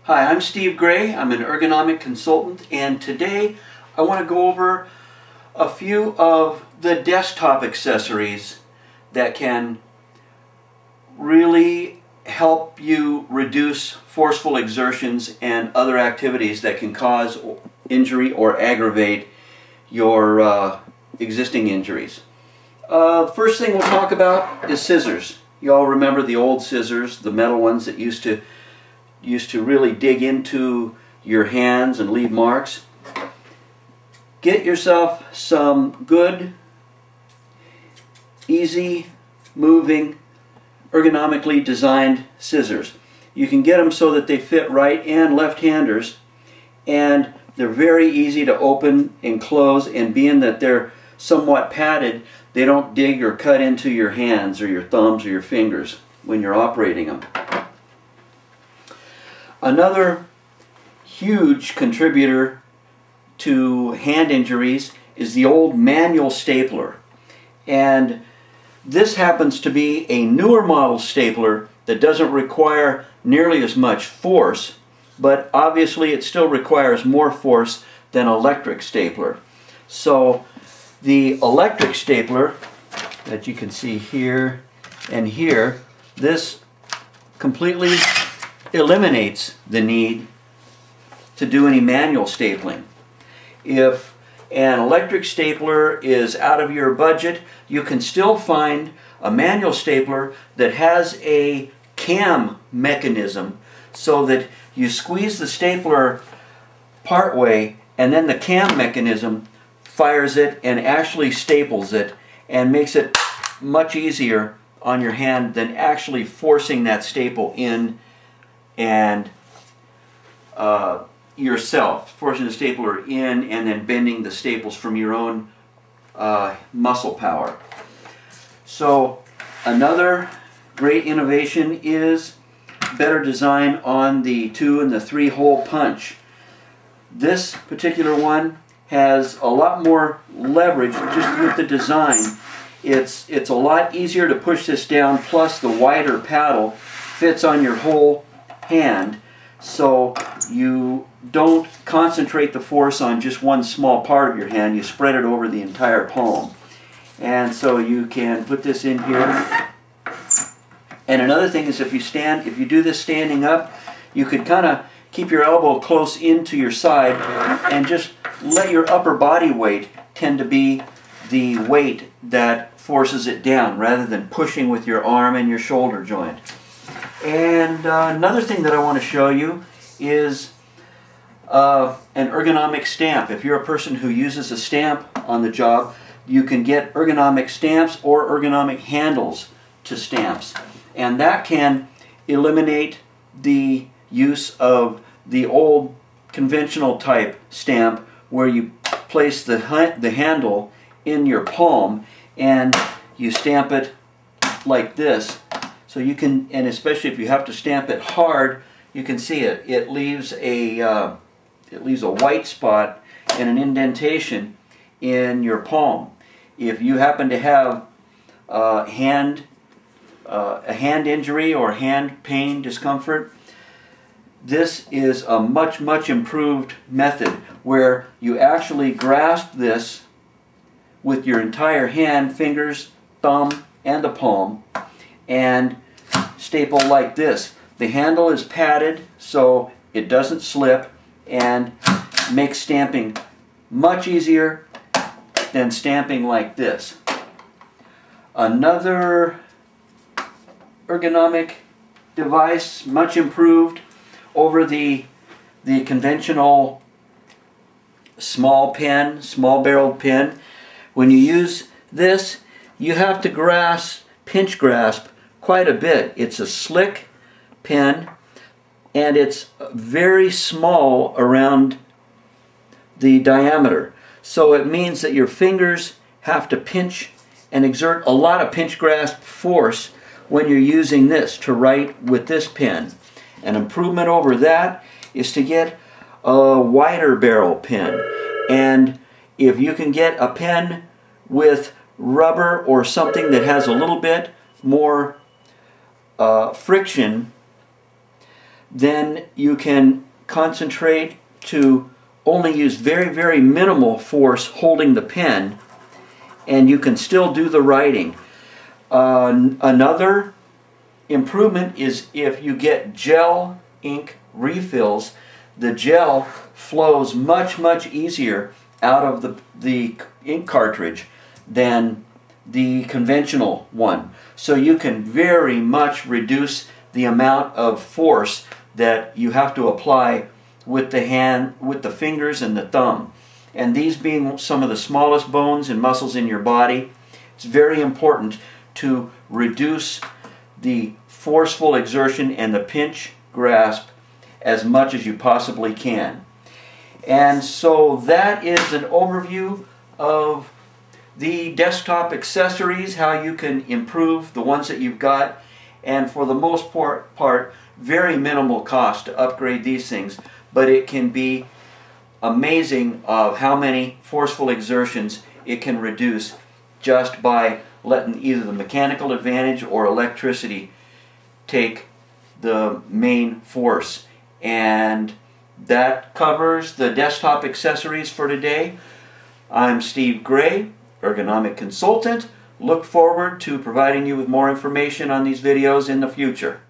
Hi, I'm Steve Gray. I'm an ergonomic consultant, and today I want to go over a few of the desktop accessories that can really help you reduce forceful exertions and other activities that can cause injury or aggravate your existing injuries. First thing we'll talk about is scissors. You all remember the old scissors, the metal ones that used to really dig into your hands and leave marks. Get yourself some good, easy moving, ergonomically designed scissors. You can get them so that they fit right and left-handers, and they're very easy to open and close, and being that they're somewhat padded, they don't dig or cut into your hands or your thumbs or your fingers when you're operating them. Another huge contributor to hand injuries is the old manual stapler, and this happens to be a newer model stapler that doesn't require nearly as much force, but obviously it still requires more force than electric stapler. So the electric stapler that you can see here and here, this completely eliminates the need to do any manual stapling. If an electric stapler is out of your budget, you can still find a manual stapler that has a cam mechanism so that you squeeze the stapler partway and then the cam mechanism fires it and actually staples it and makes it much easier on your hand than actually forcing that staple in and yourself, forcing the stapler in and then bending the staples from your own muscle power. So another great innovation is better design on the 2 and the 3 hole punch. This particular one has a lot more leverage just with the design. It's a lot easier to push this down, plus the wider paddle fits on your whole hand, so you don't concentrate the force on just one small part of your hand, you spread it over the entire palm. And so you can put this in here. And another thing is if you do this standing up, you could kind of keep your elbow close into your side and just let your upper body weight tend to be the weight that forces it down rather than pushing with your arm and your shoulder joint. And another thing that I want to show you is an ergonomic stamp. If you're a person who uses a stamp on the job, you can get ergonomic stamps or ergonomic handles to stamps. And that can eliminate the use of the old conventional type stamp where you place the handle in your palm and you stamp it like this. So you can, and especially if you have to stamp it hard, you can see it. It leaves a white spot and an indentation in your palm. If you happen to have a hand injury or hand pain, discomfort, this is a much improved method where you actually grasp this with your entire hand, fingers, thumb, and the palm, and staple like this. The handle is padded so it doesn't slip and makes stamping much easier than stamping like this. Another ergonomic device, much improved over the conventional small pen, small barreled pen. When you use this, you have to pinch grasp quite a bit. It's a slick pen and it's very small around the diameter. So it means that your fingers have to pinch and exert a lot of pinch grasp force when you're using this to write with this pen. An improvement over that is to get a wider barrel pen. And if you can get a pen with rubber or something that has a little bit more friction, then you can concentrate to only use very, very minimal force holding the pen, and you can still do the writing. Another improvement is if you get gel ink refills, the gel flows much, much easier out of the ink cartridge than the conventional one. So you can very much reduce the amount of force that you have to apply with the hand, with the fingers and the thumb. And these being some of the smallest bones and muscles in your body, it's very important to reduce the forceful exertion and the pinch grasp as much as you possibly can. And so that is an overview of the desktop accessories, how you can improve the ones that you've got, and for the most part, very minimal cost to upgrade these things, but it can be amazing of how many forceful exertions it can reduce just by letting either the mechanical advantage or electricity take the main force. And that covers the desktop accessories for today. I'm Steve Gray, Ergonomic Consultant. Look forward to providing you with more information on these videos in the future.